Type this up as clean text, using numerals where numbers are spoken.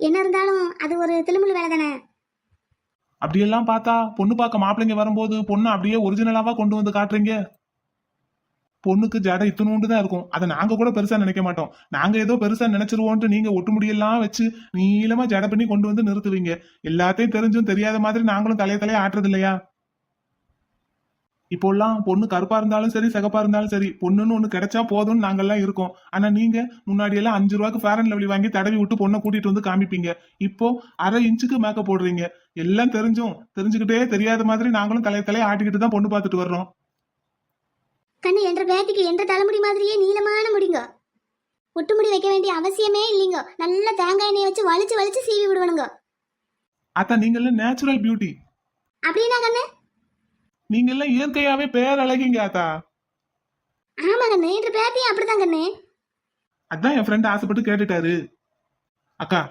என்ன இருந்தாலும் அது ஒரு திலுமுழு வேலை தானே. அப்படியெல்லாம் பார்த்தா பொண்ணு பார்க்க மாப்பிள்ளைங்க வரும்போது பொண்ணு அப்படியே ஒரிஜினலாவா கொண்டு வந்து காட்டுறீங்க. பொண்ணுக்கு ஜடை இத்தனோண்டு தான் இருக்கும். அதை நாங்க கூட பெருசா நினைக்க மாட்டோம். நாங்க ஏதோ பெருசா நினைச்சிருவோன்ட்டு நீங்க ஒட்டு முடியெல்லாம் வச்சு நீளமா ஜடை பண்ணி கொண்டு வந்து நிறுத்துவீங்க. எல்லாத்தையும் தெரிஞ்சும் தெரியாத மாதிரி நாங்களும் தலைய ஆட்டுறது இல்லையா? இப்போல்லாம் பொண்ணு கருப்பா இருந்தாலும் சரி சிகப்பா இருந்தாலும் சரி பொண்ணுன்னு ஒண்ணு கிடைச்சா போதும்னு நாங்கெல்லாம் இருக்கோம். ஆனா நீங்க முன்னாடி எல்லாம் 5 ரூபாய்க்கு ஃபேர் அண்ட் லவ்லி வாங்கி தடவி விட்டு பொண்ணை கூட்டிட்டு வந்து காமிப்பீங்க. இப்போ அரை இன்ச்சுக்கு மேக்கப் போடுறீங்க. எல்லாம் தெரிஞ்சுக்கிட்டே தெரியாத மாதிரி நாங்களும் தலைய ஆட்டிக்கிட்டு தான் பொண்ணு பார்த்துட்டு வர்றோம். கண்ணு என்ற பேத்திக்கு என்ற தலைமுடி மாதிரியே நீளமான முடிங்க. ஒட்டு முடி வைக்க வேண்டிய அவசியமே இல்லைங்க. நல்ல தேங்காய் எண்ணெயை வச்சு வலிச்சு வலிச்சு சீவி விடுவனுங்க. அத்தா நீங்க எல்லாம் நேச்சுரல் பியூட்டி. அப்படின்னா கண்ணு? நீங்க எல்லாம் இயற்கையாவே பேரழகிங்க ஆத்தா. ஆமா கண்ணு, என்ற பேத்தியும் அப்படிதான் கண்ணு. அதான் என் ஃப்ரெண்ட் ஆசைப்பட்டு கேட்டுட்டாரு. அக்கா